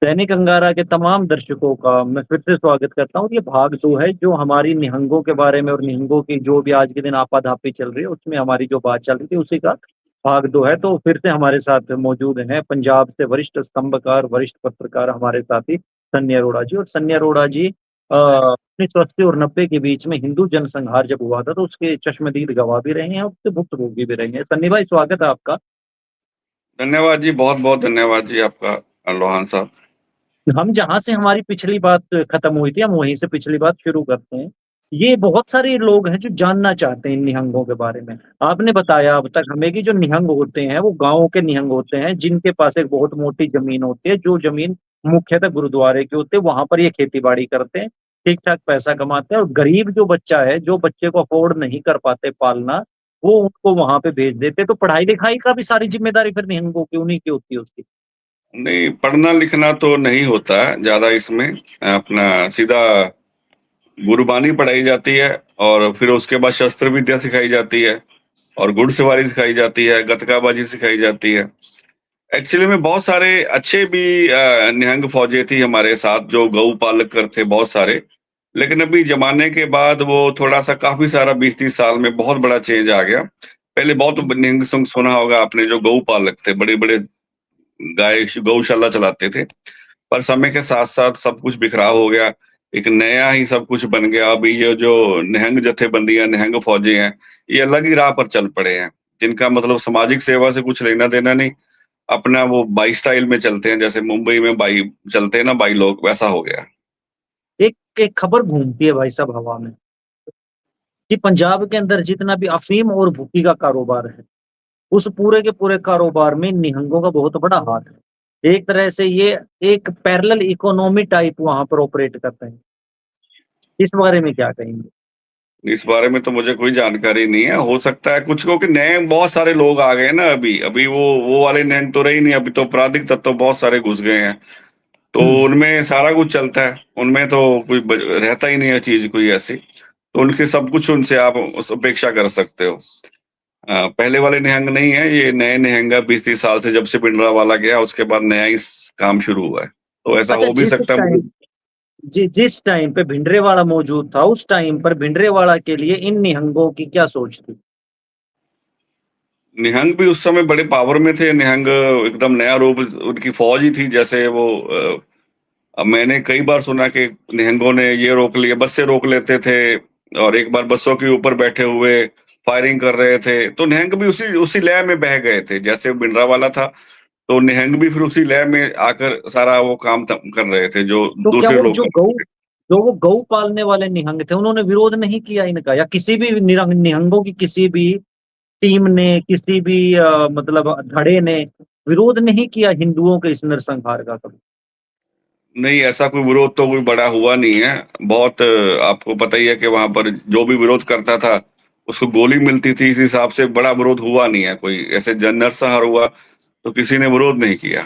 दैनिक अंगारा के तमाम दर्शकों का मैं फिर से स्वागत करता हूँ। ये भाग 2 है जो हमारी निहंगों के बारे में और निहंगों की जो भी आज के दिन आपाधापी चल रही है, उसमें हमारी जो बात चल रही थी उसी का भाग 2 है। तो फिर से हमारे साथ मौजूद हैं पंजाब से वरिष्ठ स्तंभकार, वरिष्ठ पत्रकार हमारे साथी सन्नी अरोड़ा जी। और सन्नी अरोड़ा जी 1980 और 90 के बीच में हिंदू जनसंहार जब हुआ था तो उसके चश्मदीद गवाह भी रहे हैं और उससे भुक्तभोगी भी रहे हैं। सन्नी भाई स्वागत है आपका। धन्यवाद जी, बहुत-बहुत धन्यवाद जी आपका लोहान साहब। हम जहाँ से हमारी पिछली बात खत्म हुई थी, हम वहीं से पिछली बात शुरू करते हैं। ये बहुत सारे लोग हैं जो जानना चाहते हैं इन निहंगों के बारे में। आपने बताया अब तक हमें कि जो निहंग होते हैं, वो गाँव के निहंग होते हैं, जिनके पास एक बहुत मोटी ज़मीन होती है, जो ज़मीन मुख्यतः गुरुद्वारे की होती है, वहाँ पर ये खेती-बाड़ी करते हैं, ठीक-ठाक पैसा कमाते हैं और गरीब जो बच्चा है, जो बच्चे को अफ़ोर्ड नहीं कर पाते पालना, वो उनको वहाँ पे भेज देते हैं। तो पढ़ाई-लिखाई का भी सारी ज़िम्मेदारी फिर निहंगों की, उन्हीं की होती है उसकी। नहीं, पढ़ना-लिखना तो नहीं होता है ज़्यादा इसमें, अपना सीधा गुरबानी पढ़ाई जाती है और फिर उसके बाद शस्त्र विद्या सिखाई जाती है और घुड़सवारी सिखाई जाती है, गतकाबाजी सिखाई जाती है। एक्चुअली में बहुत सारे अच्छे भी निहंग फ़ौजी थी हमारे साथ जो गऊ पालक कर थे बहुत सारे। लेकिन अभी ज़माने के बाद वो थोड़ा-सा काफ़ी सारा 20-30 साल में बहुत बड़ा चेंज आ गया। पहले बहुत निहंग संग सुना होगा आपने जो गऊ पालक थे, बड़े-बड़े गौशाला चलाते थे। पर समय के साथ-साथ सब कुछ बिखराव हो गया। एक नया ही सब कुछ बन गया। अभी ये जो निहंग जत्थेबंदियाँ, निहंग फ़ौजी हैं, ये अलग ही राह पर चल पड़े हैं। जिनका मतलब सामाजिक सेवा से कुछ लेना-देना नहीं। अपना वो बाई स्टाइल में चलते हैं, जैसे मुंबई में बाई चलते हैं ना बाई लोग, वैसा हो गया। एक एक खबर घूमती है भाई साहब हवा में कि पंजाब के अंदर जितना भी अफ़ीम और भुक्की का कारोबार है, उस पूरे के पूरे कारोबार में निहंगों का बहुत बड़ा हाथ है। एक तरह से ये एक पैरेलल इकोनॉमी टाइप वहाँ पर ऑपरेट करते हैं। इस बारे में क्या कहेंगे? इस बारे में तो मुझे कोई जानकारी नहीं है। हो सकता है कुछ क्योंकि नए बहुत सारे लोग आ गए हैं ना अभी। अभी वो वाले निहंग तो रहे ही नहीं, अभी तो आपराधिक तत्व बहुत सारे घुस गए हैं। तो हुँ। उनमें सारा कुछ चलता है, उनमें तो कोई रहता ही नहीं है चीज कोई ऐसी। तो उनके सब कुछ उनसे आप अपेक्षा कर सकते हो। पहले वाले निहंग नहीं है, ये नए निहंग है। 20-30 साल से जब से भिंडरावाला गया उसके बाद नया ही काम शुरू हुआ है। तो ऐसा अच्छा हो भी सकता है मुझे। जिस टाइम पे भिंडरेवाला मौजूद था, उस टाइम पर भिंडरेवाला के लिए इन निहंगों की क्या सोच थी? निहंग भी उस समय बड़े पावर में थे। निहंग एकदम नया रूप उनकी फौज ही थी। जैसे वो अब मैंने कई बार सुना कि निहंगों ने ये रोक लिया, बसें रोक लेते थे और एक बार बसों के ऊपर बैठे हुए फायरिंग कर रहे थे। तो निहंग भी उसी उसी लय में बह गए थे। जैसे भिंडरावाला था, तो निहंग भी फिर उसी लय में आकर सारा वो काम कर रहे थे जो तो क्या दूसरे वो लोग कर रहे थे। जो वो गऊ पालने वाले निहंग थे, उन्होंने विरोध नहीं किया इनका या किसी भी निहंगों की किसी भी टीम ने, किसी भी मतलब धड़े ने विरोध नहीं किया हिंदुओं के इस नरसंहार का कभी? नहीं, ऐसा कोई विरोध तो कोई बड़ा हुआ नहीं है। बहुत आपको पता ही है कि वहाँ पर जो भी विरोध करता था, उसको गोली मिलती थी। इस हिसाब से बड़ा विरोध हुआ नहीं है कोई। ऐसे नरसंहार हुआ, तो किसी ने विरोध नहीं किया।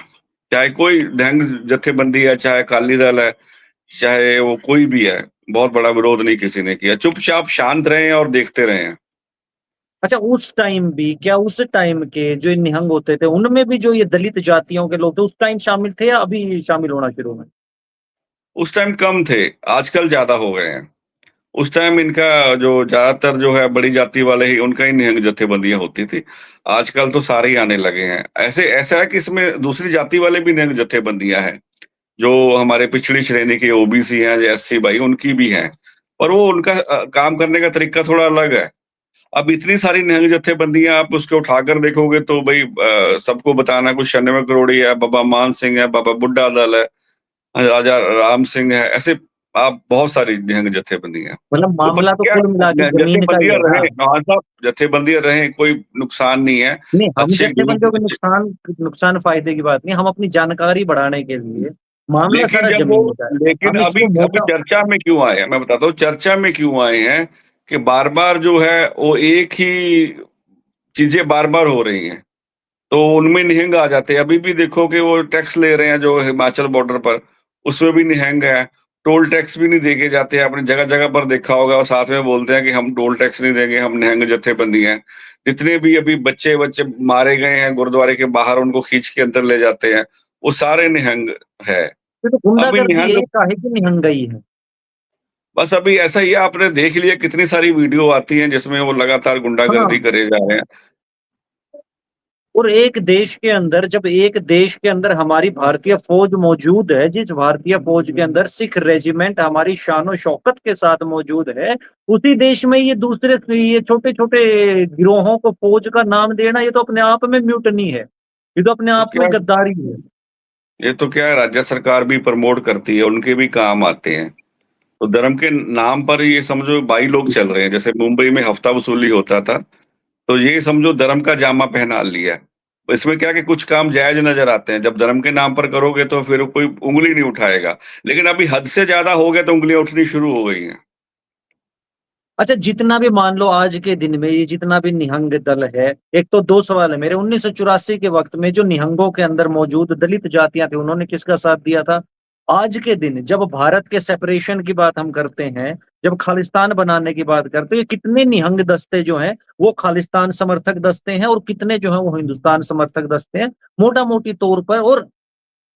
चाहे कोई ढंग जत्थेबंदी है, चाहे अकाली दल है, चाहे वो कोई भी है, बहुत बड़ा विरोध नहीं किसी ने किया। चुपचाप शांत रहे हैं और देखते रहे हैं। अच्छा उस टाइम भी क्या उस टाइम के जो निहंग होते थे, उनमें भी जो ये दलित जातियों के लोग थे, उस टाइम शामिल थे या अभी शामिल होना शुरू हुए? उस टाइम कम थे, आजकल ज़्यादा हो गए हैं। उस टाइम इनका जो ज़्यादातर जो है बड़ी जाति वाले ही उनका ही निहंग जत्थेबंदियाँ होती थी। आजकल तो सारे ही आने लगे हैं। ऐसे ऐसा है कि इसमें दूसरी जाति वाले भी निहंग जत्थेबंदियाँ हैं, जो हमारे पिछड़ी श्रेणी के ओबीसी हैं, जो एससी भाई उनकी भी हैं। पर वो उनका काम करने का तरीका थोड़ा अलग है। अब इतनी सारी निहंग जत्थेबंदियाँ आप उसको उठाकर देखोगे तो भई सबको बताना कुछ 96 करोड़ी है, बाबा मान सिंह है, बाबा बुड्ढा दल है, राजा राम सिंह है, ऐसे आप बहुत सारी निहंग जत्थेबंदियाँ हैं। मतलब तो मामला पता तो क्या कुल मिला के है ज़मीन का ही जत्थेबंदियाँ है ना? रहें हाँ साहब, जत्थेबंदियाँ रहें, कोई नुकसान नहीं है। नहीं, हम अच्छी जत्थेबंदियों के नुकसान फ़ायदे की बात नहीं, हम अपनी जानकारी बढ़ाने के लिए मामला लेकिन सारा जब वो ज़मीन का है। लेकिन हम अभी इसको अभी मोटा चर्चा में क्यों आए हैं? मैं बताता हूँ चर्चा में क्यों आए हैं कि बार-बार जो है वो एक ही चीज़ें बार-बार हो रही हैं। तो उनमें निहंग आ जाते हैं। अभी भी देखो कि वो टैक्स ले रहे हैं जो हिमाचल बॉर्डर पर, उसमें भी निहंग है। टोल टैक्स भी नहीं देके जाते हैं। आपने जगह-जगह पर देखा होगा और साथ में बोलते हैं कि हम टोल टैक्स नहीं देंगे, हम निहंग जत्थेबंदी हैं। जितने भी अभी बच्चे-वच्चे मारे गए हैं गुरुद्वारे के बाहर उनको खींच के अंदर ले जाते हैं, वो सारे निहंग है। ये तो अभी गुंडागर्दी है, निहंग ये काहे की निहंगाई है। बस अभी ऐसा ही है, आपने देख लिया कितनी सारी वीडियो आती हैं जिसमें वो लगातार गुंडागर्दी हाँ। करे जा रहे हैं। और एक देश के अंदर, जब एक देश के अंदर हमारी भारतीय फौज मौजूद है, जिस भारतीय फौज के अंदर सिख रेजिमेंट हमारी शान शौकत के साथ मौजूद है, उसी देश में ये दूसरे ये छोटे छोटे गिरोहों को फौज का नाम देना, ये तो अपने आप में म्यूटनी है, ये तो अपने तो आप क्या में गद्दारी है। ये तो क्या है, राज्य सरकार भी प्रमोट करती है, उनके भी काम आते हैं। तो धर्म के नाम पर ये समझो 22 लोग चल रहे हैं, जैसे मुंबई में हफ्ता वसूली होता था, तो ये समझो धर्म का जामा पहना लिया। तो इसमें क्या कि कुछ काम जायज़ नज़र आते हैं, जब धर्म के नाम पर करोगे तो फिर कोई उँगली नहीं उठाएगा। लेकिन अभी हद से ज़्यादा हो गया तो उँगलियाँ उठनी शुरू हो गई हैं। अच्छा, जितना भी मान लो आज के दिन में ये जितना भी निहंग दल है, एक तो 2 सवाल है मेरे। 1984 के वक़्त में जो निहंगों के अंदर मौजूद दलित जातियाँ थी, उन्होंने किसका साथ दिया था? आज के दिन जब भारत के सेपरेशन की बात हम करते हैं, जब खालिस्तान बनाने की बात करते हैं, ये कितने निहंग दस्ते जो हैं, वो खालिस्तान समर्थक दस्ते हैं और कितने जो हैं वो हिंदुस्तान समर्थक दस्ते हैं, मोटा-मोटी तौर पर। और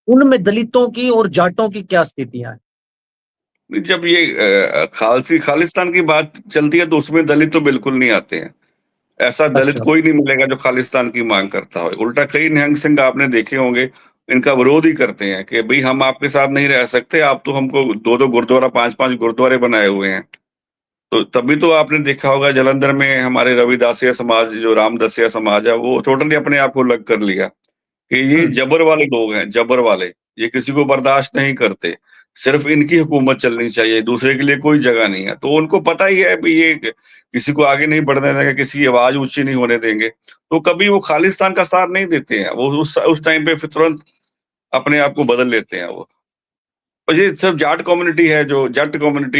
उनमें दलितों की और जाटों की क्या स्थितियाँ हैं? जब ये खालिस्तान की बात चलती है तो उसमें दलित तो बिल्कुल नहीं आते हैं। ऐसा दलित अच्छा। कोई नहीं मिलेगा जो खालिस्तान की मांग करता हो। उल्टा कई निहंग सिंह आपने देखे होंगे, इनका विरोध ही करते हैं कि भई हम आपके साथ नहीं रह सकते, आप तो हमको 2-2 गुरुद्वारा, 5-5 गुरुद्वारे बनाए हुए हैं। तो तभी तो आपने देखा होगा जालंधर में हमारे रविदासिया समाज, जो रामदासिया समाज है, वो टोटली अपने आप को अलग कर लिया कि ये हुँ। जबर वाले लोग हैं, जबर वाले। ये किसी को बर्दाश्त नहीं करते। सिर्फ़ इनकी हुकूमत चलनी चाहिए, दूसरे के लिए कोई जगह नहीं है। तो उनको पता ही है भई ये किसी को आगे नहीं बढ़ने देंगे, किसी की आवाज़ ऊँची नहीं होने देंगे। तो कभी वो खालिस्तान का साथ नहीं देते हैं। वो उस टाइम पे फिर तुरंत अपने आप को बदल लेते हैं वो। और ये सिर्फ जट कम्युनिटी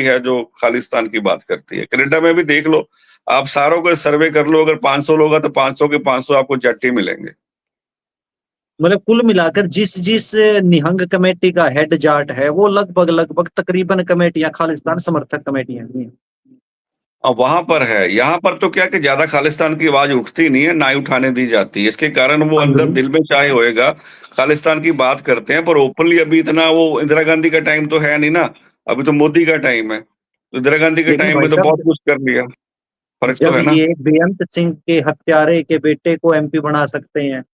है जो खालिस्तान की बात करती है। कनाडा में भी देख लो, आप सारों का सर्वे कर लो, अगर 500 लोग हैं तो 500 के 500 आपको जट ही मिलेंगे। मतलब कुल मिलाकर जिस जिस निहंग कमेटी का हेड जाट है, वो लगभग तकरीबन कमेटियाँ खालिस्तान समर्थक कमेटियाँ हैं। वहाँ पर है, यहाँ पर तो क्या कि ज़्यादा खालिस्तान की आवाज़ उठती नहीं है, ना ही उठाने दी जाती है। इसके कारण वो हाँ अंदर जी। दिल में चाहे होएगा, खालिस्तान की बात करते हैं, पर ओपनली अभी इतना वो इंदिरा गांधी का टाइम तो है नहीं ना, अभी तो मोदी का टाइम है। तो इंदिरा गांधी के लेकिन टाइम भाई में तो बहुत साहब, कुछ कर लिया, फ़र्क तो जब है ना। ये बेअंत सिंह के हत्यारे के बेटे को एमपी बना सकते हैं,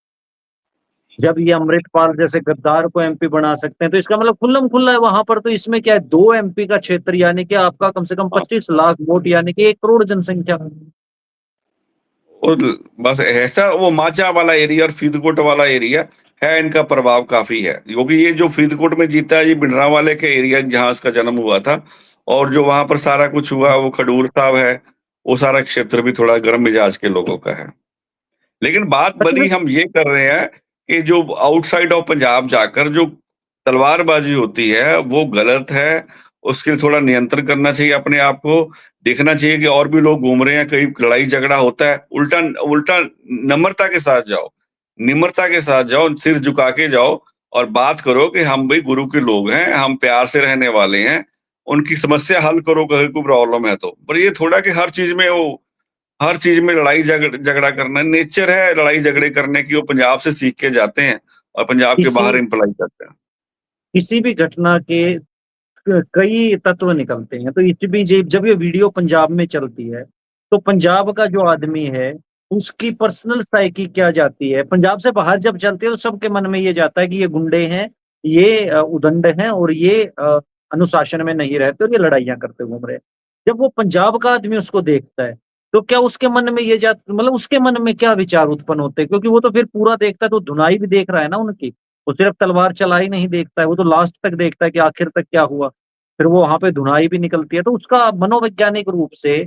जब ये अमृतपाल जैसे गद्दार को एमपी बना सकते हैं, तो इसका मतलब खुल्लम-खुल्ला है वहाँ पर। तो इसमें क्या है, 2 एमपी का क्षेत्र यानी कि आपका कम से कम हाँ, 25 लाख वोट यानी कि 1 करोड़ जनसंख्या। और बस ऐसा वो माचा वाला एरिया और फरीदकोट वाला एरिया है, इनका प्रभाव काफ़ी है। क्योंकि ये जो फरीदकोट में जीता है, ये भिंडरांवाले के एरिया जहाँ उसका जन्म हुआ था, और जो वहाँ पर सारा कुछ हुआ, वो खडूर साहब है, वो सारा क्षेत्र भी थोड़ा गर्म मिजाज के लोगों का है। लेकिन बात अच्छा मैं बनी हम ये कर रहे हैं कि जो आउटसाइड ऑफ पंजाब जाकर जो तलवारबाज़ी होती है, वो गलत है। उसके लिए थोड़ा नियंत्रण करना चाहिए अपने आप को। देखना चाहिए कि और भी लोग घूम रहे हैं, कहीं लड़ाई-झगड़ा होता है, उल्टा उल्टा नम्रता के साथ जाओ। निम्रता के साथ जाओ, सिर झुका के जाओ और बात करो कि हम भई गुरु के लोग हैं, हम प्यार से रहने वाले हैं। उनकी समस्या हल करो, अगर कोई प्रॉब्लम है तो। पर ये थोड़ा कि हर चीज़ में लड़ाई झगड़ा करना नेचर है, लड़ाई झगड़े करने की, वो पंजाब से सीख के जाते हैं और पंजाब के किसी बाहर इम्प्लाई करते हैं। किसी भी घटना के कई तत्व निकलते हैं। तो इस बीच जब ये वीडियो पंजाब में चलती है, तो पंजाब का जो आदमी है, उसकी पर्सनल साइकी क्या जाती है? पंजाब से बाहर जब चलती है तो सबके मन में ये जाता है कि ये गुंडे हैं, ये उदंड हैं और ये अनुशासन में नहीं रहते और ये लड़ाइयाँ करते घूम रहे हैं। जब वो पंजाब का आदमी उसको देखता है, तो क्या उसके मन में ये मतलब उसके मन में क्या विचार उत्पन्न होते हैं? क्योंकि वो तो फिर पूरा देखता है, तो धुनाई भी देख रहा है ना उनकी। वो सिर्फ तलवार चलाई नहीं देखता है, वो तो लास्ट तक देखता है कि आखिर तक क्या हुआ। फिर वो वहाँ पे धुनाई भी निकलती है, तो उसका मनोवैज्ञानिक रूप से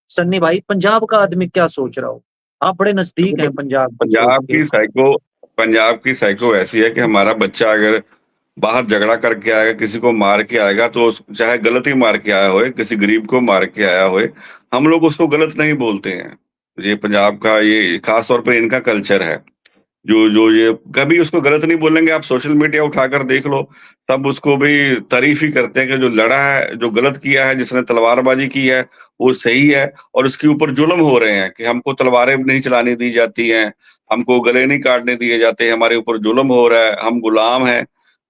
सन्नी भाई पंजाब का आदमी क्या सोच रहा हो? आप बड़े नज़दीक देखो, हैं पंजाब की सोच पंजाब के। की साइको पंजाब की साइको ऐसी है कि हमारा बच्चा अगर बाहर झगड़ा करके आएगा, किसी को मार के आएगा, तो चाहे गलत ही मार के आया होए, किसी गरीब को मार के आया होए, हम लोग उसको गलत नहीं बोलते हैं। ये पंजाब का ये खास तौर पे इनका कल्चर है। जो जो ये कभी उसको गलत नहीं बोलेंगे, आप सोशल मीडिया उठाकर देख लो, सब उसको भी तारीफ़ ही करते हैं कि जो लड़ा है, जो गलत किया है, जिसने तलवारबाज़ी की है, वो सही है, और उसके ऊपर जुल्म हो रहे हैं कि हमको तलवारें नहीं चलाने दी जाती हैं, हमको गले नहीं काटने दिए जाते, हमारे ऊपर जुल्म हो रहा है, हम गुलाम हैं।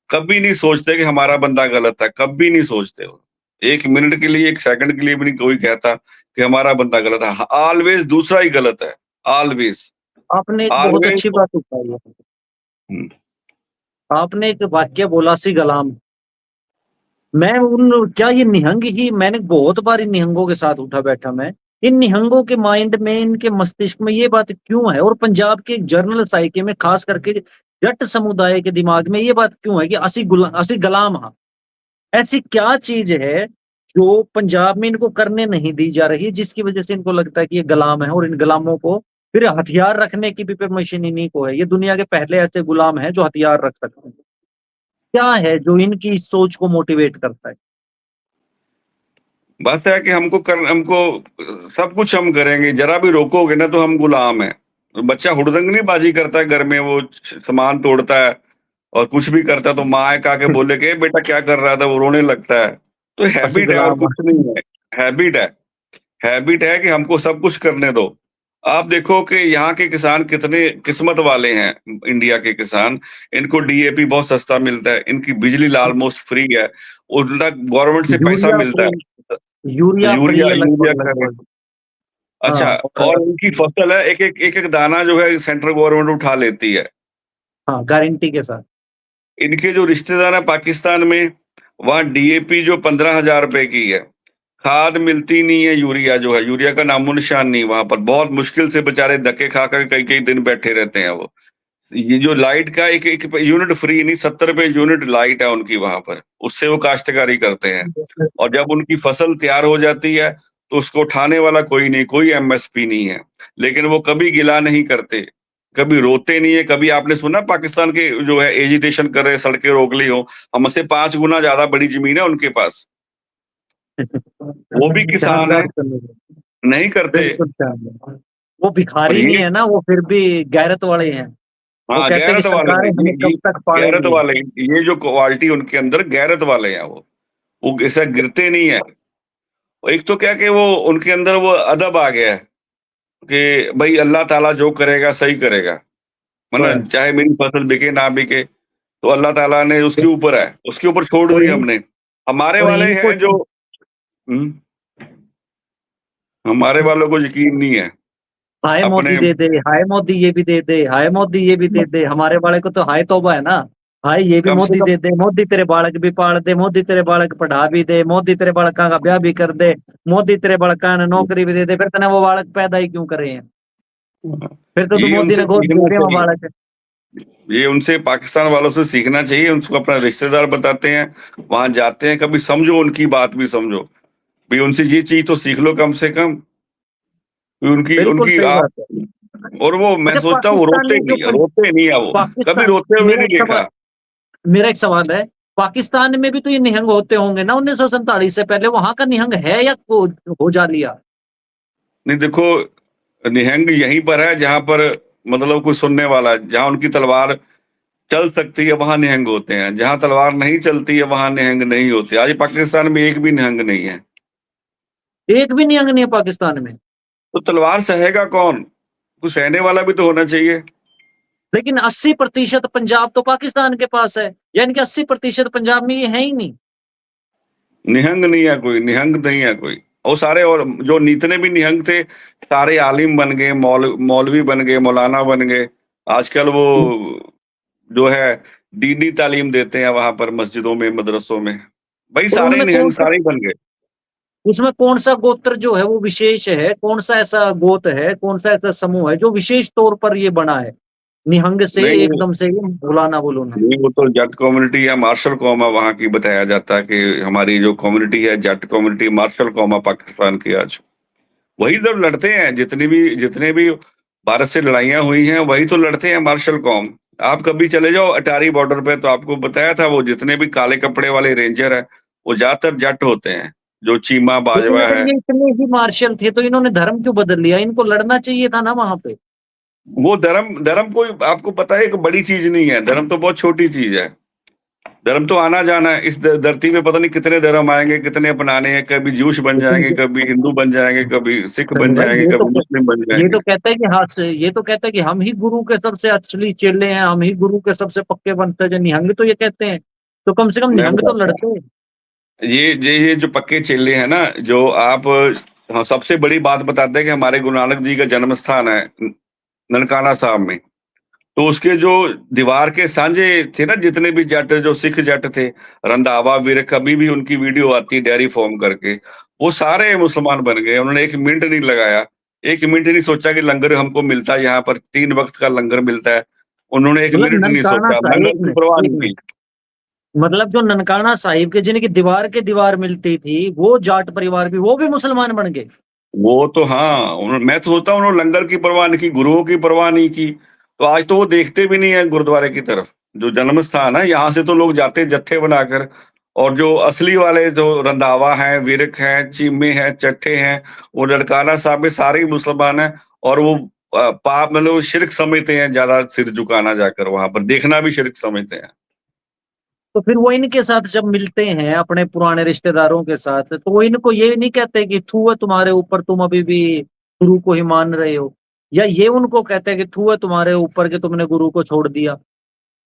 कभी नहीं सोचते कि हमारा बंदा गलत है, कभी नहीं सोचते वो। 1 मिनट के लिए, 1 सेकंड के लिए भी नहीं कोई कहता कि हमारा बंदा गलत है। ऑलवेज़ दूसरा ही गलत है, ऑलवेज़, आपने एक बहुत ऑलवेज़। अच्छी बात उठाई है। हुँ, आपने एक वाक्य बोला सी गलाम। मैं उन क्या ये निहंग ही मैंने बहुत बार इन निहंगों के साथ उठा बैठा मैं। इन निहंगों के माइंड में, इनके मस्तिष्क में ये बात क्यों है और पंजाब के जर्नल साइकी में खास करके जट समुदाय के दिमाग में ये बात क्यों है कि असी गुलाम हाँ। ऐसी क्या चीज़ है जो पंजाब में इनको करने नहीं दी जा रही जिसकी वज़ह से इनको लगता है कि ये गुलाम है और इन गुलामों को फिर हथियार रखने की भी परमिशन इन्हीं को है। ये दुनिया के पहले ऐसे गुलाम हैं जो हथियार रख सकते हैं। क्या है जो इनकी इस सोच को मोटिवेट करता है? बस है कि हमको सब कुछ हम करेंगे, ज़रा भी रोकोगे ना तो हम गुलाम हैं। बच्चा हुड़दंगनी-बाज़ी करता है घर में, वो सामान तोड़ता है और कुछ भी करता है तो माँ एक आके बोले कि, "ए बेटा क्या कर रहा था?" वो रोने लगता है। तो असी हैबिट है और गुलाम कुछ नहीं है, हैबिट है। हैबिट है कि हमको सब कुछ करने दो। आप देखो कि यहाँ के किसान कितने किस्मत वाले हैं, इंडिया के किसान। इनको डीएपी बहुत सस्ता मिलता है, इनकी बिजली ऑलमोस्ट फ्री है, उल्टा गवर्नमेंट से पैसा यूरिया मिलता फ्री है। यूरिया फ्री यूरिया है यूरिया लगभग, खरीद। लगभग। अच्छा, हाँ, और और इनकी फसल है, एक-एक दाना जो है सेंट्रल गवर्नमेंट उठा लेती है। हाँ, गारंटी के साथ। इनके जो रिश्तेदार हैं पाकिस्तान में, वहाँ डीएपी जो 15,000 रुपए की है। खाद मिलती नहीं है, यूरिया जो है, यूरिया का नामो-निशान नहीं वहाँ पर। बहुत मुश्किल से बेचारे धक्के खा कर कई-कई दिन बैठे रहते हैं वो। ये जो लाइट का एक एक यूनिट फ्री नहीं, 70 रुपए यूनिट लाइट है उनकी वहाँ पर, उससे वो काश्तकारी करते हैं। और जब उनकी फसल तैयार हो जाती है, तो उसको उठाने वाला कोई नहीं, कोई एमएसपी नहीं है। लेकिन वो कभी गिला नहीं करते, कभी रोते नहीं है, कभी आपने सुना पाकिस्तान के जो है एजिटेशन कर रहे हैं, सड़कें रोक ली हो, हमसे 5 गुना ज़्यादा बड़ी ज़मीन है उनके पास। वो भी किसान हैं, शानदार चलेगा, नहीं करते। बिल्कुल शानदार। वो और भिखारी नहीं ये है ना, वो फिर भी गैरत वाले हैं। वो हाँ, कहते हैं कि गैरत वाले हैं, सरकारें हमें ये कब तक गैरत पालेंगी? वाले, ये जो क्वालिटी उनके अंदर गैरत वाले हैं वो ऐसा गिरते नहीं है। एक तो क्या कि वो उनके अंदर वो अदब आ गया है कि भई अल्लाह ताला जो करेगा सही करेगा। मतलब बस। चाहे मेरी फसल बिके ना बिके, तो अल्लाह ताला ने उसके ऊपर है, उसके ऊपर छोड़ और दी इन हमने। हमारे और वाले इनको हैं जो हुँ, हमारे वालों को यकीन नहीं है। हाय मोदी अपने दे दे, हाय मोदी ये भी दे दे, हाय मोदी ये भी दे दे। हमारे वाले को तो हाय तौबा है ना। हाय ये भी कम से मोदी कम दे दे, मोदी तेरे बालक भी पाल दे, मोदी तेरे बालक पढ़ा भी दे, मोदी तेरे बालका का ब्याह भी कर दे, मोदी तेरे बालका ने नौकरी भी दे दे। फिर तने वो बालक पैदा ही क्यों करे हैं? फिर तो तू ये मोदी उनसे ने गोद सीखना दे दिया चाहिए। बालक। ये उनसे पाकिस्तान वालों से सीखना चाहिए, उनको अपना रिश्तेदार बताते हैं, वहाँ जाते हैं, कभी समझो उनकी बात भी समझो। भई उनसे ये चीज़ तो सीख लो कम से कम। उनकी बिल्कुल उनकी सही आप बात है। और वो मैं अच्छा, सोचता हूँ वो पाकिस्तानी जो रोते नहीं है वो, कभी पाकिस्तान रोते हुए मेरा नहीं एक सवाल देखा। मेरा एक सवाल है, पाकिस्तान में भी तो ये निहंग होते होंगे ना 1947 से पहले? वहां का निहंग है या हो जा लिया? नहीं देखो, निहंग यहीं पर है जहाँ पर मतलब कोई सुनने वाला है, जहाँ उनकी तलवार चल सकती है वहाँ निहंग होते हैं, जहाँ तलवार नहीं चलती है वहाँ निहंग नहीं होते। आज पाकिस्तान में एक भी निहंग नहीं है। एक भी निहंग नहीं है पाकिस्तान में। तो तलवार सहेगा कौन? कोई सहने वाला भी तो होना चाहिए। लेकिन 80% पंजाब तो पाकिस्तान के पास है, यानी कि 80% पंजाब में ये है ही नहीं। निहंग नहीं है कोई, निहंग नहीं है कोई। वो सारे और जो जितने भी निहंग थे, सारे आलिम बन गए, मौलवी बन गए, मौलाना बन गए। आजकल वो जो है दीनी तालीम देते हैं वहाँ पर मस्जिदों में, मदरसों में। भई और सारे उनमें निहंग कौन सा सारे ही बन गए। उसमें कौन सा गोत्र जो है वो विशेष है? कौन सा ऐसा गोत है, कौन सा ऐसा समूह है जो विशेष तौर पर ये बना है निहंग से नहीं वो एकदम से ये भुलाना बुलाना? नहीं वो तो जट कम्युनिटी है, मार्शल कौम है वहाँ की, बताया जाता है कि हमारी जो कम्युनिटी है जट कम्युनिटी, मार्शल कौम है पाकिस्तान की आज। वही सब लड़ते हैं, जितने भी भारत से लड़ाइयाँ हुई हैं, वही तो लड़ते हैं मार्शल कौम। आप कभी चले जाओ अटारी बॉर्डर पे, तो आपको बताया था वो जितने भी काले कपड़े वाले रेंजर हैं, वो ज़्यादातर जट होते हैं, जो चीमा लेकिन बाजवा अगर है। ये इतने ही मार्शल थे तो इन्होंने धर्म क्यों बदल लिया? इनको लड़ना चाहिए था ना वहां पे। वो धर्म धर्म कोई आपको पता है एक बड़ी चीज़ नहीं है, धर्म तो बहुत छोटी चीज़ है। धर्म तो आना-जाना है, इस ध धरती में पता नहीं कितने धर्म आएँगे, कितने अपनाने हैं, कभी ज्यूश बन जाएँगे, लेकिन कभी हिंदू बन जाएँगे, कभी सिख सनी बन भाई जाएँगे, कभी मुस्लिम बन ये तो जाएँगे। कहता है कि हाँ ये तो कहता है कि हम ही गुरु के सबसे असली चेले हैं, हम ही गुरु के सबसे पक्के बनते हैं। निहंग तो ये कहते हैं तो कम से कम मैं निहंग तो बताता लड़ते। हूँ, ये जो पक्के चेले हैं ना, जो आप हाँ, सबसे बड़ी बात बताते हैं कि हमारे गुरु नानक जी का जन्म स्थान है ननकाना साहब में। तो उसके जो दीवार के साँझे थे ना, जितने भी जट, जो सिख जट थे, रंधावा, विरक, अभी भी उनकी वीडियो आती है डेयरी फार्म करके, वो सारे मुसलमान बन गए। उन्होंने 1 मिनट नहीं लगाया, 1 मिनट नहीं सोचा कि लंगर हमको मिलता है, यहाँ पर 3 वक़्त का लंगर मिलता है। उन्होंने 1 मतलब मिनट नहीं ननकाना सोचा, साहिब, लंगर एक की मिनट परवाह एक नहीं की। मिनट, मतलब जो ननकाना साहिब के जिनकी दीवार के दीवार मिलती थी, वो जाट परिवार भी, वो भी मुसलमान बन गए। वो तो हाँ, मैं तो सोचता हूँ उन्होंने लंगर की परवाह नहीं की, गुरुओं की परवाह नहीं की। तो आज तो वो देखते भी नहीं है गुरुद्वारे की तरफ। जो जन्म स्थान है, यहाँ से तो लोग जाते हैं जत्थे बनाकर। और जो असली वाले जो रंधावा हैं, विरक हैं, चीमे हैं, चट्ठे हैं, वो ननकाना साहब में सारे ही मुसलमान हैं। और वो पाप, मतलब वो शिर्क समझते हैं, ज्यादा सिर झुकाना जाकर वहां पर देखना भी शिर्क समझते हैं। तो फिर वो इनके साथ जब मिलते हैं अपने पुराने रिश्तेदारों के साथ, तो वो इनको ये नहीं कहते कि थू है तुम्हारे ऊपर, तुम अभी भी गुरु को ही मान रहे हो, या ये उनको कहते हैं कि थू है तुम्हारे ऊपर कि तुमने गुरु को छोड़ दिया।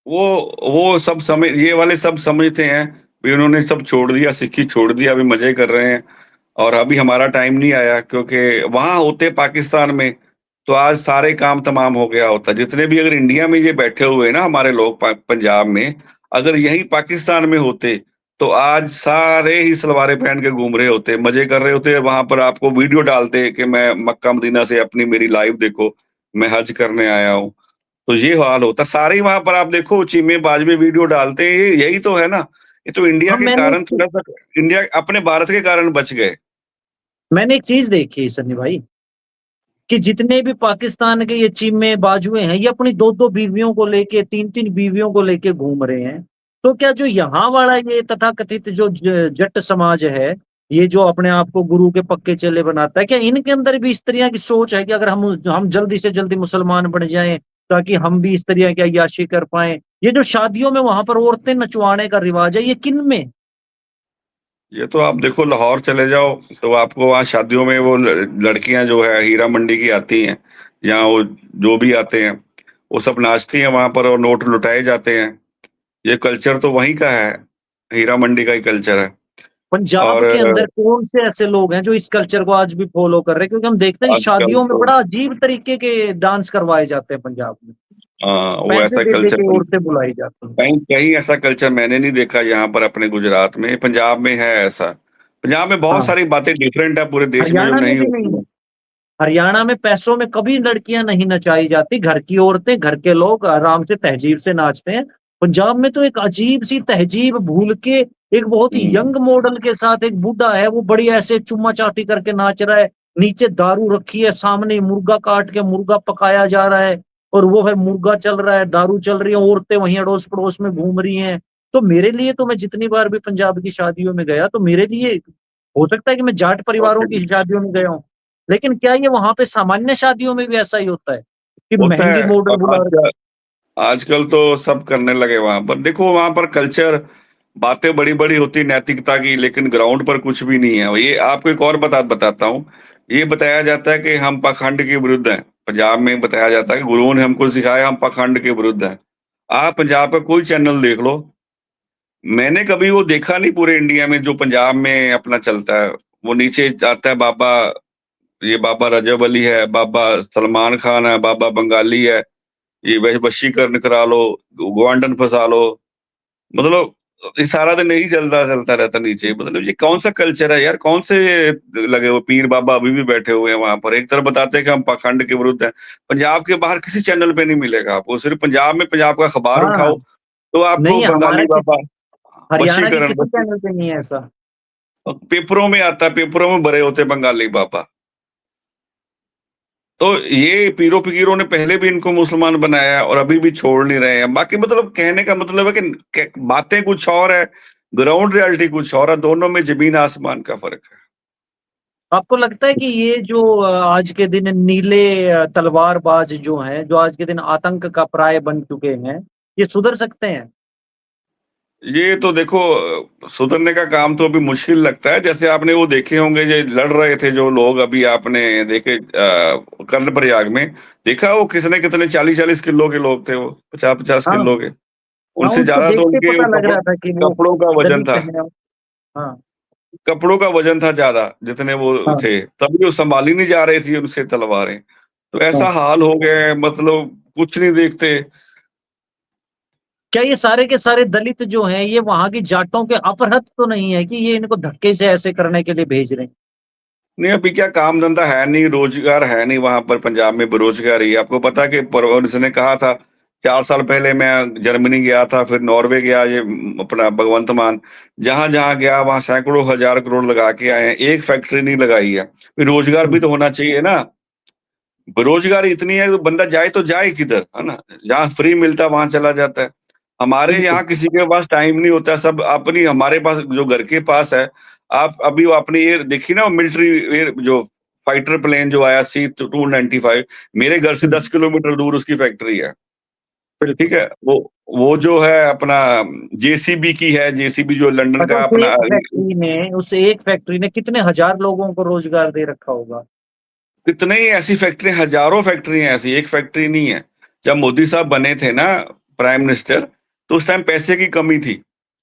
वो वो सब समझ, ये वाले सब समझते हैं भी उन्होंने सब छोड़ दिया, सिक्की छोड़ दिया, अभी मजे कर रहे हैं। और अभी हमारा टाइम नहीं आया, क्योंकि वहां होते पाकिस्तान में तो आज सारे काम तमाम हो गया होता। जितने भी अगर इंडिया में ये बैठे हुए हैं ना हमारे लोग, पंजाब में, अगर यही पाकिस्तान में होते तो आज सारे ही सलवारें पहन के घूम रहे होते, मजे कर रहे होते। वहां पर आपको वीडियो डालते कि मैं मक्का मदीना से, अपनी मेरी लाइव देखो, मैं हज करने आया हूँ। तो ये हाल होता, सारे ही वहां पर आप देखो चीमे बाजवे वीडियो डालते हैं, यही तो है ना। ये तो इंडिया हाँ, के कारण थोड़ा सा, इंडिया अपने भारत के कारण बच गए। मैंने एक चीज देखी सन्नी भाई, कि जितने भी पाकिस्तान के ये चीमे बाजुए हैं, ये अपनी दो दो बीवियों को लेके, तीन तीन बीवियों को लेके घूम रहे हैं। तो क्या जो यहाँ वाला ये तथाकथित जो जट समाज है, ये जो अपने आप को गुरु के पक्के चेले बनाता है, क्या इनके अंदर भी इस तरह की सोच है कि अगर हम जल्दी से जल्दी मुसलमान बन जाएं, ताकि हम भी इस तरह की अय्याशी कर पाए? ये जो शादियों में वहां पर औरतें नचवाने का रिवाज है, ये किन में? ये तो आप देखो, लाहौर चले जाओ तो आपको वहाँ शादियों में वो लड़कियां जो है हीरा मंडी की आती हैं, जहाँ वो जो भी आते हैं वो सब नाचती हैं वहां पर, और नोट लुटाए जाते हैं। ये कल्चर तो वहीं का है, हीरा मंडी का ही कल्चर है। पंजाब और के अंदर कौन से ऐसे लोग हैं जो इस कल्चर को आज भी फॉलो कर रहे हैं? क्योंकि हम देखते हैं आजकल शादियों में तो बड़ा अजीब तरीके के डांस करवाए जाते हैं पंजाब में, वो पैसे ऐसा दे दे कल्चर के औरतें बुलाई जाती हैं। कहीं कहीं ऐसा कल्चर मैंने नहीं देखा यहाँ पर अपने गुजरात में। पंजाब में है ऐसा। पंजाब में बहुत हाँ, सारी बातें डिफरेंट है पूरे देश में, जो हरियाणा में नहीं भी नहीं होती है। है। हरियाणा में पैसों में कभी लड़कियां नहीं नचाई जाती, घर की औरतें, घर के लोग आराम से तहजीब से नाचते हैं। पंजाब में तो एक अजीब सी तहजीब भूल के, एक बहुत ही हम्म। यंग मॉडल के साथ एक बूढ़ा है, वो बड़ी ऐसे चुम्मा चाटी करके नाच रहा है। नीचे दारू रखी है, सामने मुर्गा काट के मुर्गा पकाया जा रहा है, और वो है मुर्गा चल रहा है, दारू चल रही है, औरतें वहीं अड़ोस पड़ोस में घूम रही हैं। तो मेरे लिए तो, मैं जितनी बार भी पंजाब की शादियों में गया, तो मेरे लिए हो सकता है कि मैं जाट परिवारों की शादियों में गया हूँ, लेकिन क्या ये वहां पे सामान्य शादियों में भी ऐसा ही होता है कि होता महंगी है। मॉडल और बुला रखी? आजकल आजकल तो सब करने लगे वहां पर। देखो वहां पर कल्चर, बातें बड़ी बड़ी होती नैतिकता की, लेकिन ग्राउंड पर कुछ भी नहीं है। ये आपको एक और बताता हूँ। ये बताया जाता है कि हम पाखंड के विरुद्ध हैं। पंजाब में बताया जाता है कि गुरुओं ने हमको सिखाया हम पाखंड के विरुद्ध हैं। आप पंजाब का कोई चैनल देख लो, मैंने कभी वो देखा नहीं पूरे इंडिया में जो पंजाब में अपना चलता है। वो नीचे आता है बाबा, ये बाबा रजब अली है, बाबा सलमान खान है, बाबा बंगाली है, ये वशीकरण करा लो, गुआंडन फंसा लो। मतलब ये सारा दिन यही चलता चलता रहता नीचे। मतलब ये कौन सा कल्चर है यार? कौन से लगे हुए पीर बाबा अभी भी बैठे हुए हैं वहां पर, एक तरफ बताते हैं कि हम पाखंड के विरुद्ध हैं। पंजाब के बाहर किसी चैनल पे नहीं मिलेगा आपको। सिर्फ पंजाब में पंजाब का अखबार हाँ, उठाओ तो आपको नहीं बंगाली हमारा बाबा, हरियाणा के वशीकरण, किसी चैनल पे नहीं है ऐसा। पेपरों में आता है, पेपरों में भरे होते हैं बंगाली बाबा। तो ये पीरों फकीरों ने पहले भी इनको मुसलमान बनाया और अभी भी छोड़ नहीं रहे हैं। बाकी मतलब कहने का मतलब है कि बातें कुछ और है, ग्राउंड रियलिटी कुछ और है। दोनों में जमीन आसमान का फर्क है। आपको लगता है कि ये जो आज के दिन नीले तलवारबाज जो हैं, जो आज के दिन आतंक का प्राय बन चुके हैं, ये सुधर सकते हैं? ये तो देखो, सुधरने का काम तो अभी मुश्किल लगता है। जैसे आपने वो देखे होंगे जो लड़ रहे थे जो लोग, अभी आपने देखे कर्णप्रयाग में, देखा वो किसने कितने 40-40 किलो के लोग थे, वो 50-50 हाँ, किलो के। हाँ, उनसे उनको ज्यादा तो देख के उनके पता लग रहा था कि वो कपड़ों का वजन दलित था, हैं। हाँ, कपड़ों का वजन था ज्यादा जितने वो हाँ, थे, तभी वो संभाली नहीं जा रही थी उनसे तलवारें। तो ऐसा हाँ। हाल हो गया है, मतलब कुछ नहीं देखते। क्या ये सारे के सारे दलित जो हैं, ये वहाँ की जाटों के अपहृत तो नहीं है कि ये इनको धक्के से ऐसे करने के लिए भेज रहे हैं? नहीं, अभी क्या काम धंधा है नहीं, रोजगार है नहीं वहां पर, पंजाब में बेरोजगारी है। आपको पता है कि उसने कहा था 4 साल पहले मैं जर्मनी गया था, फिर नॉर्वे गया, ये अपना भगवंत मान, जहां जहां गया वहां सैकड़ों हजार करोड़ लगा के आए हैं, एक फैक्ट्री नहीं लगाई है। फिर रोजगार भी हुँ, तो होना चाहिए ना। बेरोजगारी इतनी है कि बंदा जाए तो जाए किधर, है ना? जहाँ फ्री मिलता है वहां चला जाता है। हमारे बिल्कुल, यहाँ किसी के पास टाइम नहीं होता, सब अपनी, हमारे पास जो घर के पास है, आप अभी वो अपनी एयर देखी ना, मिलिट्री एयर जो फाइटर प्लेन जो आया C-295, मेरे घर से हुँ, 10 किलोमीटर दूर उसकी फैक्ट्री है। ठीक बिल्कुल। है? वो जो है अपना जेसीबी की है, जेसीबी जो लंदन अच्छा, का अपना उस एक फैक्ट्री ने कितने हज़ार लोगों को रोज़गार दे रखा होगा? कितने ही ऐसी फैक्ट्री, हजारों फैक्ट्री हैं ऐसी, एक फैक्ट्री नहीं है। जब मोदी साहब बने थे ना प्राइम मिनिस्टर, तो उस टाइम पैसे की कमी थी,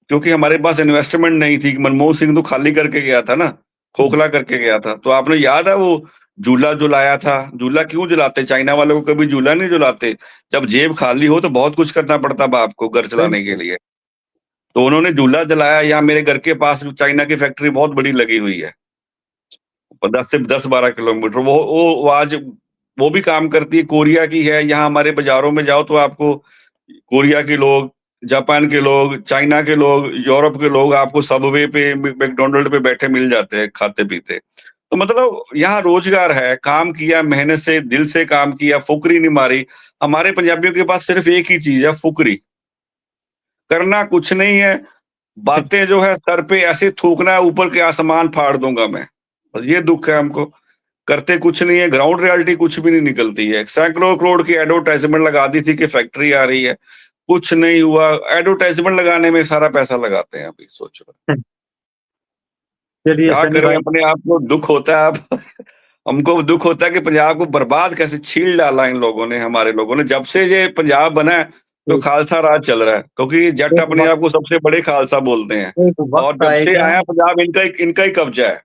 क्योंकि हमारे पास इन्वेस्टमेंट नहीं थी। मनमोहन सिंह तो खाली करके गया था ना, हुँ, खोखला करके गया था। तो आपने याद है वो झूला जो लाया था, झूला क्यों जलाते? चाइना वालों को कभी झूला नहीं जलाते। जब जेब खाली हो तो बहुत कुछ करना पड़ता बाप को घर चलाने के बिल्कुल, लिए। तो उन्होंने झूला जलाया, यहाँ मेरे घर के पास चाइना की फैक्ट्री बहुत बड़ी लगी हुई है। 10 से 10-12 किलोमीटर, वो आज वो भी काम करती है, कोरिया की है। यहाँ हमारे बाज़ारों में जाओ तो आपको कोरिया के लोग, जापान के लोग, चाइना के लोग, यूरोप के लोग आपको सबवे पे, मैकडॉनल्ड पे बैठे मिल जाते हैं खाते-पीते। तो मतलब यहाँ रोज़गार है, काम किया, मेहनत से, दिल से काम किया, फुकरी नहीं मारी। हमारे पंजाबियों के पास सिर्फ़ एक ही चीज़ है, फुकरी। करना कुछ नहीं है, बातें जो है सर पे ऐसे थूकना है ऊपर के आसमान फाड़ दूँगा मैं। बस ये दुःख है हमको। करते कुछ नहीं है, ग्राउंड रियलिटी कुछ भी नहीं निकलती है। सैकड़ों करोड़ की एडवर्टाइज़मेंट लगा दी थी कि फैक्ट्री आ रही है, कुछ नहीं हुआ। एडवर्टाइज़मेंट लगाने में सारा पैसा लगाते हैं अभी, सोचो। चलिए क्या सनी करें, भाई। अपने आप को दुःख होता है अब। हमको दुःख होता है कि पंजाब को बर्बाद कैसे छील डाला इन लोगों ने, हमारे लोगों ने। जब से ये पंजाब बना है, तो एक खालसा राज चल रहा है, क्योंकि जट एक अपने वक़्त आप को सबसे बड़े खालसा बोलते हैं। एक और वक़्त जब से आएगा आया पंजाब, इनका ही कब्ज़ा है।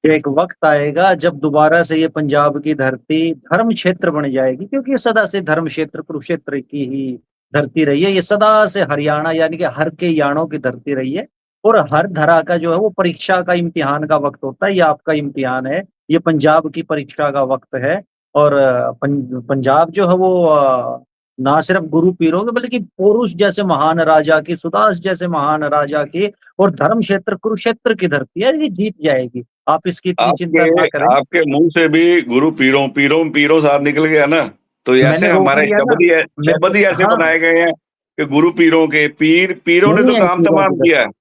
एक वक़्त आएगा जब दोबारा से ये पंजाब की धरती धर्म क्षेत्र बन जाएगी, क्योंकि ये सदा से धर्म क्षेत्र, कुरुक्षेत्र की ही धरती रही है। ये सदा से हरियाणा यानी कि हर के याणों की धरती रही है, और हर धरा का जो है वो परीक्षा का इम्तिहान का वक़्त होता है। ये आपका इम्तिहान है, ये पंजाब की परीक्षा का वक़्त है। और पंजाब जो है वो ना सिर्फ़ गुरु पीरों के, बल्कि पुरुष जैसे महान राजा की, सुदास जैसे महान राजा की और धर्म क्षेत्र कुरुक्षेत्र की धरती है, ये जीत जाएगी। आप इसकी इतनी आपके चिंता ना करें। आपके मुँह से भी गुरु पीरों, पीरों पीरों साहब निकल गया ना, तो ऐसे मैंने रोक हमारे लिया ना, शब्द ही मैं तो शब्द ही ऐसे हाँ, बनाए गए हैं कि गुरु पीरों के, पीरों ने तो नहीं है काम पीरों की तमाम किया धरती।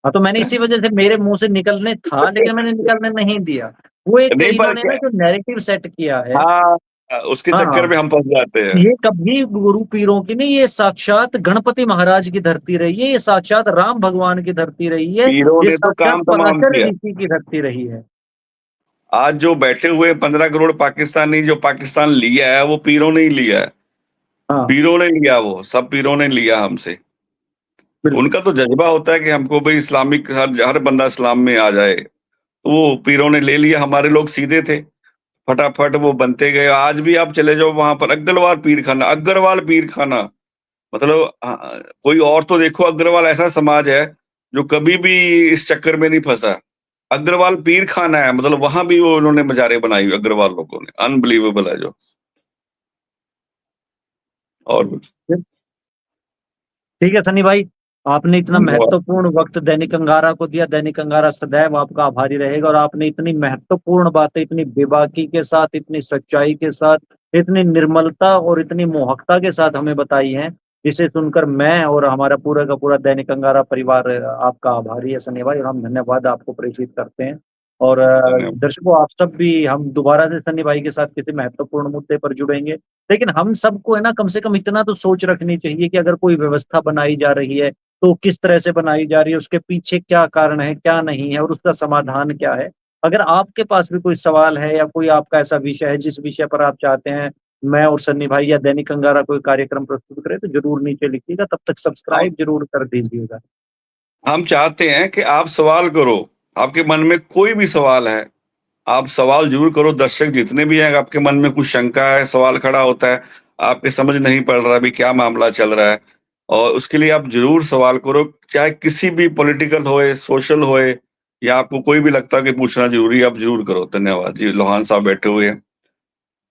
हाँ, तो मैंने इसी वज़ह से मेरे मुँह से निकलने था, लेकिन मैंने निकलने नहीं दिया। वो एक नहीं, पर इन्होंने ना क्या, जो नैरेटिव सेट किया है। हाँ, उसके हाँ, चक्कर हाँ, में हम फँस जाते हैं। ये कभी गुरु पीरों की नहीं, ये साक्षात गणपति महाराज की धरती रही है, ये साक्षात राम भगवान की धरती रही है, पीरों ये ने तो साक्षात काम तमाम पराशर किया। ऋषि की धरती रही है। आज जो बैठे हुए 15 करोड़ पाकिस्तानी, जो पाकिस्तान लिया है, वो पीरों ने ही लिया है। हाँ, पीरों ने लिया, वो सब पीरों ने लिया हमसे। बिल्कुल। उनका तो जज़्बा होता है कि हमको भई इस्लामिक, हर हर बंदा इस्लाम में आ जाए। तो वो पीरों ने ले लिया, हमारे लोग सीधे थे। फटाफट वो बनते गए। आज भी आप चले जाओ वहाँ पर, अग्रवाल पीर खाना, मतलब कोई और तो देखो, अग्रवाल ऐसा समाज है जो कभी भी इस चक्कर में नहीं फँसा। अग्रवाल पीर खाना है, मतलब वहाँ भी वो उन्होंने मज़ारें बनाई हुई अग्रवाल लोगों ने, अनबिलीवेबल है जो। और ठीक है सनी भाई, आपने इतना धन्यवाद। महत्वपूर्ण वक़्त दैनिक अंगारा को दिया। दैनिक अंगारा सदैव आपका आभारी रहेगा, और आपने इतनी महत्वपूर्ण बातें इतनी बेबाकी के साथ, इतनी सच्चाई के साथ, इतनी निर्मलता और इतनी मोहकता के साथ हमें बताई हैं, जिसे सुनकर मैं और हमारा पूरा का पूरा दैनिक अंगारा परिवार आपका आभारी है सनी भाई, और हम धन्यवाद आपको प्रेषित करते हैं। और धन्यवाद। दर्शकों, आप सब भी, हम दोबारा से सनी भाई के साथ किसी महत्वपूर्ण मुद्दे पर जुड़ेंगे। लेकिन हम सबको है ना, कम से कम इतना तो सोच रखनी चाहिए कि अगर कोई व्यवस्था बनाई जा रही है, तो किस तरह से बनाई जा रही है, उसके पीछे क्या कारण है, क्या नहीं है, और उसका समाधान क्या है। अगर आपके पास भी कोई सवाल है या कोई आपका ऐसा विषय है जिस विषय पर आप चाहते हैं मैं और सन्नी भाई या दैनिक अंगारा कोई कार्यक्रम प्रस्तुत करे तो जरूर नीचे लिखिएगा। तब तक सब्सक्राइब जरूर कर दीजिएगा। हम चाहते हैं कि आप सवाल करो, आपके मन में कोई भी सवाल है, आप सवाल ज़रूर करो। दर्शक जितने भी हैं, आपके मन में कुछ शंका है, सवाल खड़ा होता है, आपके समझ नहीं पड़ रहा अभी क्या मामला चल रहा है, और उसके लिए आप ज़रूर सवाल करो, चाहे किसी भी पॉलिटिकल होए, सोशल होए, या आपको कोई भी लगता है कि पूछना ज़रूरी है, आप ज़रूर करो। धन्यवाद जी, लोहान साहब बैठे हुए हैं।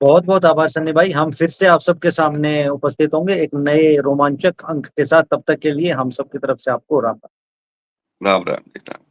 बहुत बहुत आभार सन्नी भाई। हम फिर से आप सबके सामने उपस्थित होंगे एक नए रोमांचक अंक के साथ। तब तक के लिए हम सबकी तरफ से आपको राम। राम राम जी, राम।